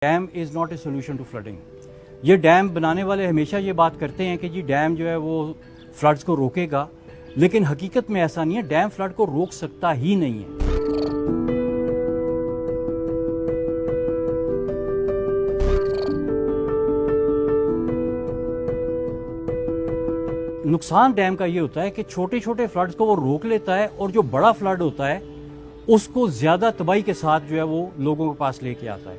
Dam is not a solution to flooding. یہ dam بنانے والے ہمیشہ یہ بات کرتے ہیں کہ جی ڈیم جو ہے وہ فلڈز کو روکے گا، لیکن حقیقت میں ایسا نہیں ہے. ڈیم فلڈ کو روک سکتا ہی نہیں ہے. نقصان ڈیم کا یہ ہوتا ہے کہ چھوٹے چھوٹے فلڈز کو وہ روک لیتا ہے، اور جو بڑا فلڈ ہوتا ہے اس کو زیادہ تباہی کے ساتھ جو ہے وہ لوگوں کے پاس لے کے آتا ہے.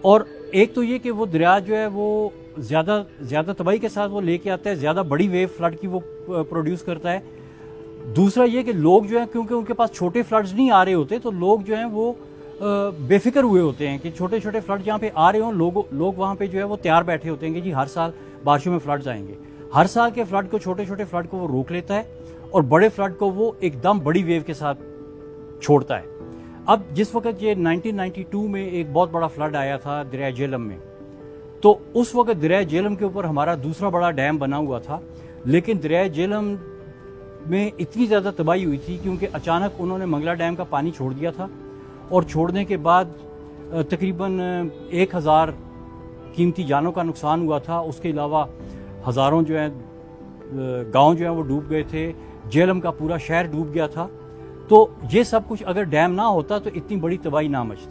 اور ایک تو یہ کہ وہ دریا جو ہے وہ زیادہ تباہی کے ساتھ وہ لے کے آتا ہے، زیادہ بڑی ویو فلڈ کی وہ پروڈیوس کرتا ہے. دوسرا یہ کہ لوگ جو ہیں کیونکہ ان کے پاس چھوٹے فلڈز نہیں آ رہے ہوتے، تو لوگ جو ہیں وہ بے فکر ہوئے ہوتے ہیں کہ چھوٹے چھوٹے فلڈ جہاں پہ آ رہے ہوں، لوگ وہاں پہ جو ہے وہ تیار بیٹھے ہوتے ہیں کہ جی ہر سال بارشوں میں فلڈز آئیں گے. ہر سال کے فلڈ کو، چھوٹے چھوٹے فلڈ کو وہ روک لیتا ہے، اور بڑے فلڈ کو وہ ایک دم بڑی ویو کے ساتھ چھوڑتا ہے. اب جس وقت یہ 1992 میں ایک بہت بڑا فلڈ آیا تھا دریائے جہلم میں، تو اس وقت دریائے جہلم کے اوپر ہمارا دوسرا بڑا ڈیم بنا ہوا تھا، لیکن دریائے جہلم میں اتنی زیادہ تباہی ہوئی تھی کیونکہ اچانک انہوں نے منگلا ڈیم کا پانی چھوڑ دیا تھا، اور چھوڑنے کے بعد تقریباً 1000 قیمتی جانوں کا نقصان ہوا تھا. اس کے علاوہ ہزاروں جو ہیں گاؤں جو ہیں وہ ڈوب گئے تھے، جہلم کا پورا شہر ڈوب گیا تھا. تو یہ سب کچھ اگر ڈیم نہ ہوتا تو اتنی بڑی تباہی نہ مچتی.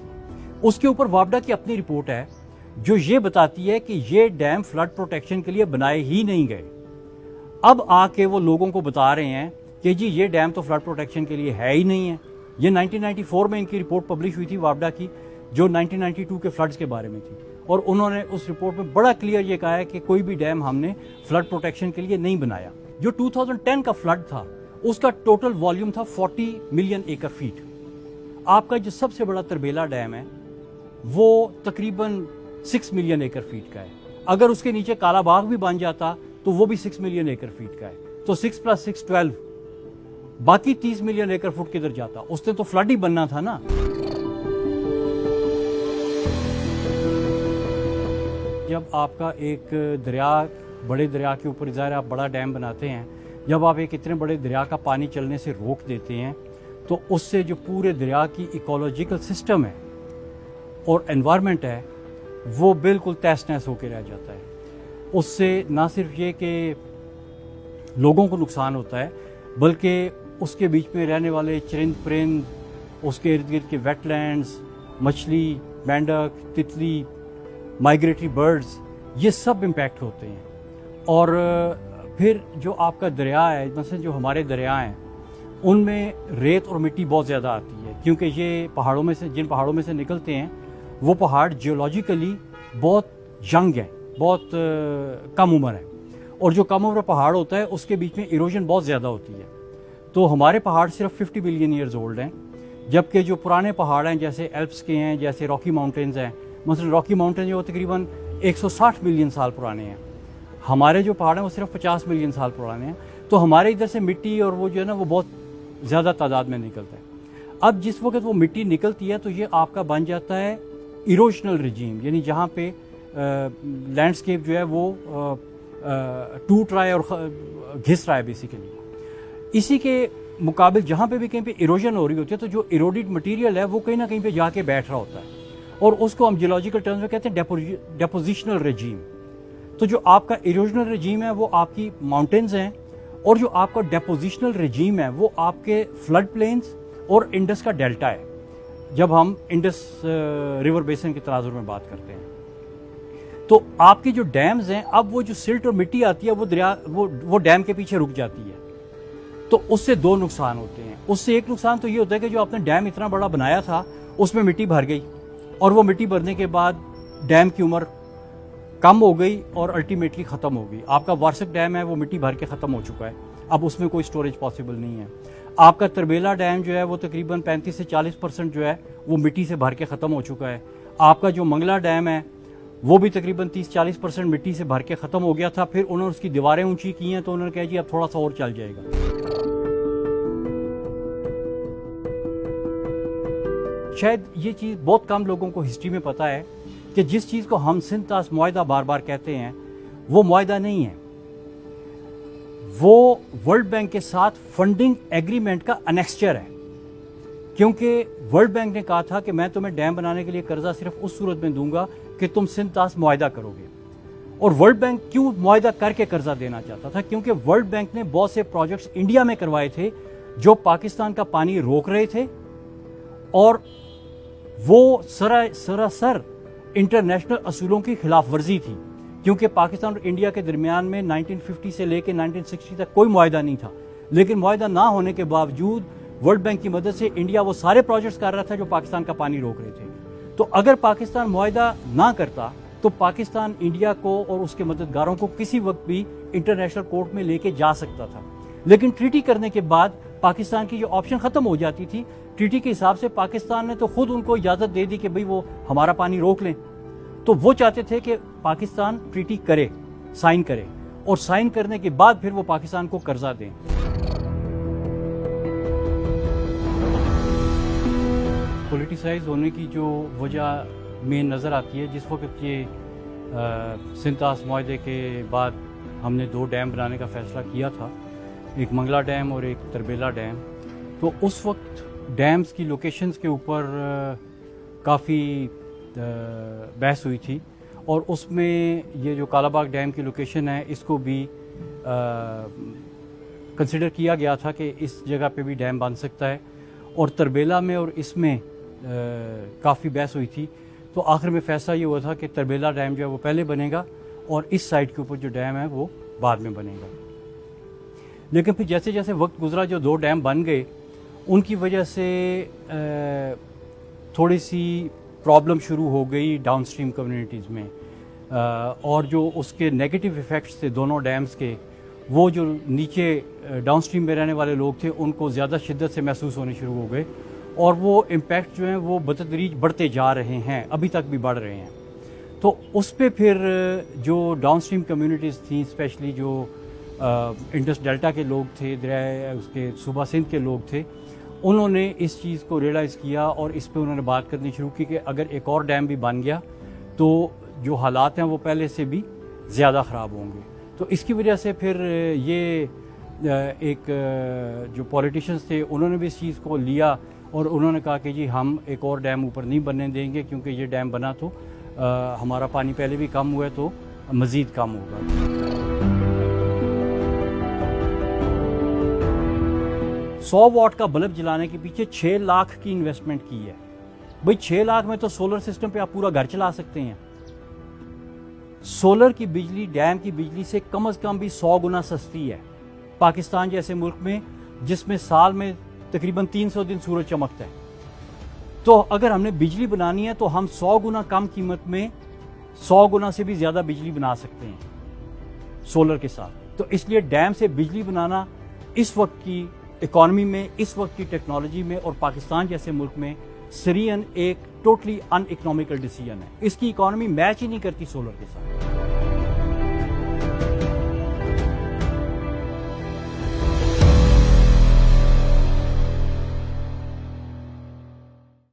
اس کے اوپر وابڈا کی اپنی رپورٹ ہے جو یہ بتاتی ہے کہ یہ ڈیم فلڈ پروٹیکشن کے لیے بنائے ہی نہیں گئے. اب آ کے وہ لوگوں کو بتا رہے ہیں کہ جی یہ ڈیم تو فلڈ پروٹیکشن کے لیے ہے ہی نہیں ہے. یہ 1994 میں ان کی رپورٹ پبلش ہوئی تھی وابڈا کی، جو 1992 کے فلڈز کے بارے میں تھی، اور انہوں نے اس رپورٹ میں بڑا کلیئر یہ کہا ہے کہ کوئی بھی ڈیم ہم نے فلڈ پروٹیکشن کے لیے نہیں بنایا. جو 2010 کا فلڈ تھا اس کا ٹوٹل والیوم تھا 40 ملین ایکر فیٹ. آپ کا جو سب سے بڑا تربیلا ڈیم ہے وہ تقریباً 6 ملین ایکر فیٹ کا ہے. اگر اس کے نیچے کالا باغ بھی بن جاتا تو وہ بھی 6 ملین ایکر فیٹ کا ہے. تو 6 + 6 12، باقی 30 ملین ایکر فٹ کدھر جاتا؟ اس نے تو فلڈ ہی بننا تھا نا. جب آپ کا ایک دریا، بڑے دریا کے اوپر ظاہر آپ بڑا ڈیم بناتے ہیں، جب آپ ایک اتنے بڑے دریا کا پانی چلنے سے روک دیتے ہیں تو اس سے جو پورے دریا کی ایکولوجیکل سسٹم ہے اور انوائرمنٹ ہے وہ بالکل تہس نہس ہو کے رہ جاتا ہے. اس سے نہ صرف یہ کہ لوگوں کو نقصان ہوتا ہے، بلکہ اس کے بیچ میں رہنے والے چرند پرند، اس کے ارد گرد کے ویٹ لینڈز، مچھلی، مینڈک، تتلی، مائیگریٹری برڈز، یہ سب امپیکٹ ہوتے ہیں. اور پھر جو آپ کا دریا ہے، مثلا جو ہمارے دریا ہیں ان میں ریت اور مٹی بہت زیادہ آتی ہے، کیونکہ یہ پہاڑوں میں سے، جن پہاڑوں میں سے نکلتے ہیں وہ پہاڑ جیولوجیکلی بہت ینگ ہیں، بہت کم عمر ہیں، اور جو کم عمر پہاڑ ہوتا ہے اس کے بیچ میں ایروژن بہت زیادہ ہوتی ہے. تو ہمارے پہاڑ صرف 50 بلین ایئرز اولڈ ہیں، جبکہ جو پرانے پہاڑ ہیں جیسے ایلپس کے ہیں، جیسے راکی ماؤنٹینز ہیں، مثلا راکی ماؤنٹین جو تقریباً 160 ملین سال پرانے ہیں. ہمارے جو پہاڑ ہیں وہ صرف 50 ملین سال پرانے ہیں. تو ہمارے ادھر سے مٹی اور وہ جو ہے نا وہ بہت زیادہ تعداد میں نکلتا ہے. اب جس وقت وہ مٹی نکلتی ہے تو یہ آپ کا بن جاتا ہے ایروشنل رجیم، یعنی جہاں پہ لینڈسکیپ جو ہے وہ ٹوٹ رہا ہے اور گھس رہا ہے بیسیکلی. اسی کے مقابل جہاں پہ بھی کہیں پہ ایروژن ہو رہی ہوتی ہے تو جو ایروڈیڈ مٹیریل ہے وہ کہیں نہ کہیں پہ جا کے بیٹھ رہا ہوتا ہے، اور اس کو ہم جیولوجیکل ٹرمز میں کہتے ہیں ڈیپوزیشنل رجیم. تو جو آپ کا ایروژنل رجیم ہے وہ آپ کی ماؤنٹینز ہیں، اور جو آپ کا ڈیپوزیشنل رجیم ہے وہ آپ کے فلڈ پلینز اور انڈس کا ڈیلٹا ہے، جب ہم انڈس ریور بیسن کے تناظر میں بات کرتے ہیں. تو آپ کے جو ڈیمز ہیں، اب وہ جو سلٹ اور مٹی آتی ہے وہ دریا وہ ڈیم کے پیچھے رک جاتی ہے. تو اس سے دو نقصان ہوتے ہیں. اس سے ایک نقصان تو یہ ہوتا ہے کہ جو آپ نے ڈیم اتنا بڑا بنایا تھا اس میں مٹی بھر گئی، اور وہ مٹی بھرنے کے بعد ڈیم کی عمر کم ہو گئی اور الٹیمیٹلی ختم ہو گئی. آپ کا وارسک ڈیم ہے وہ مٹی بھر کے ختم ہو چکا ہے، اب اس میں کوئی سٹوریج پاسبل نہیں ہے. آپ کا تربیلا ڈیم جو ہے وہ تقریباً 35 سے 40% جو ہے وہ مٹی سے بھر کے ختم ہو چکا ہے. آپ کا جو منگلا ڈیم ہے وہ بھی تقریباً 30-40% مٹی سے بھر کے ختم ہو گیا تھا. پھر انہوں نے اس کی دیواریں اونچی کی ہیں تو انہوں نے کہا جی اب تھوڑا سا اور چل جائے گا. شاید یہ چیز بہت کم لوگوں کو ہسٹری میں پتہ ہے کہ جس چیز کو ہم سنتاس معاہدہ بار بار کہتے ہیں وہ معاہدہ نہیں ہے، وہ ورلڈ بینک کے ساتھ فنڈنگ ایگریمنٹ کا انیکسچر ہے. کیونکہ ورلڈ بینک نے کہا تھا کہ میں تمہیں ڈیم بنانے کے لیے قرضہ صرف اس صورت میں دوں گا کہ تم سندھ طاس معاہدہ کرو گے. اور ورلڈ بینک کیوں معاہدہ کر کے قرضہ دینا چاہتا تھا؟ کیونکہ ورلڈ بینک نے بہت سے پروجیکٹس انڈیا میں کروائے تھے جو پاکستان کا پانی روک رہے تھے، اور وہ سراسر انٹرنیشنل اصولوں کی خلاف ورزی تھی، کیونکہ پاکستان اور انڈیا کے درمیان میں 1950 سے لے کے 1960 تک کوئی معاہدہ نہیں تھا. لیکن معاہدہ نہ ہونے کے باوجود ورلڈ بینک کی مدد سے انڈیا وہ سارے پروجیکٹس کر رہا تھا جو پاکستان کا پانی روک رہے تھے. تو اگر پاکستان معاہدہ نہ کرتا تو پاکستان انڈیا کو اور اس کے مددگاروں کو کسی وقت بھی انٹرنیشنل کورٹ میں لے کے جا سکتا تھا. لیکن ٹریٹی کرنے کے بعد پاکستان کی یہ آپشن ختم ہو جاتی تھی. ٹریٹی کے حساب سے پاکستان نے تو خود ان کو اجازت دے دی کہ بھئی وہ ہمارا پانی روک لیں. تو وہ چاہتے تھے کہ پاکستان ٹریٹی کرے، سائن کرے، اور سائن کرنے کے بعد پھر وہ پاکستان کو قرضہ دیں. پولیٹیسائز ہونے کی جو وجہ مین نظر آتی ہے، جس وقت یہ سندھ طاس معاہدے کے بعد ہم نے 2 ڈیم بنانے کا فیصلہ کیا تھا، ایک منگلا ڈیم اور ایک تربیلا ڈیم. تو اس وقت ڈیمز کی لوکیشنز کے اوپر کافی بحث ہوئی تھی، اور اس میں یہ جو کالا باغ ڈیم کی لوکیشن ہے اس کو بھی کنسیڈر کیا گیا تھا کہ اس جگہ پہ بھی ڈیم بن سکتا ہے. اور تربیلا میں اور اس میں کافی بحث ہوئی تھی. تو آخر میں فیصلہ یہ ہوا تھا کہ تربیلا ڈیم جو ہے وہ پہلے بنے گا اور اس سائٹ کے اوپر جو ڈیم ہے وہ بعد میں بنے گا. لیکن پھر جیسے جیسے وقت گزرا جو 2 ڈیم بن گئے ان کی وجہ سے تھوڑی سی پرابلم شروع ہو گئی ڈاؤن اسٹریم کمیونٹیز میں، اور جو اس کے نیگیٹو ایفیکٹس تھے دونوں ڈیمز کے، وہ جو نیچے ڈاؤن اسٹریم میں رہنے والے لوگ تھے ان کو زیادہ شدت سے محسوس ہونے شروع ہو گئے، اور وہ امپیکٹ جو ہیں وہ بتدریج بڑھتے جا رہے ہیں، ابھی تک بھی بڑھ رہے ہیں. تو اس پہ پھر جو ڈاؤن اسٹریم کمیونٹیز تھیں، اسپیشلی جو انڈس ڈیلٹا کے لوگ تھے، دریائے اس کے صوبہ سندھ کے لوگ تھے، انہوں نے اس چیز کو ریئلائز کیا اور اس پہ انہوں نے بات کرنی شروع کی کہ اگر ایک اور ڈیم بھی بن گیا تو جو حالات ہیں وہ پہلے سے بھی زیادہ خراب ہوں گے. تو اس کی وجہ سے پھر یہ ایک جو پولیٹیشنز تھے انہوں نے بھی اس چیز کو لیا اور انہوں نے کہا کہ جی ہم ایک اور ڈیم اوپر نہیں بننے دیں گے، کیونکہ یہ ڈیم بنا تو ہمارا پانی پہلے بھی کم ہوا ہے تو مزید کم ہوگا. 100 واٹ کا بلب جلانے کے پیچھے 6 لاکھ کی انویسٹمنٹ کی ہے. بھئی 6 لاکھ میں تو سولر سسٹم پہ آپ پورا گھر چلا سکتے ہیں. سولر کی بجلی ڈیم کی بجلی سے کم از کم بھی 100 گنا سستی ہے. پاکستان جیسے ملک میں جس میں سال میں تقریباً 300 دن سورج چمکتا ہے، تو اگر ہم نے بجلی بنانی ہے تو ہم 100 گنا کم قیمت میں 100 گنا سے بھی زیادہ بجلی بنا سکتے ہیں سولر کے ساتھ. تو اس لیے ڈیم سے بجلی بنانا اس وقت کی اکانومی میں، اس وقت کی ٹیکنالوجی میں اور پاکستان جیسے ملک میں سرین ایک ٹوٹلی ان اکنامیکل ڈیسیژن ہے. اس کی اکانومی میچ ہی نہیں کرتی سولر کے ساتھ.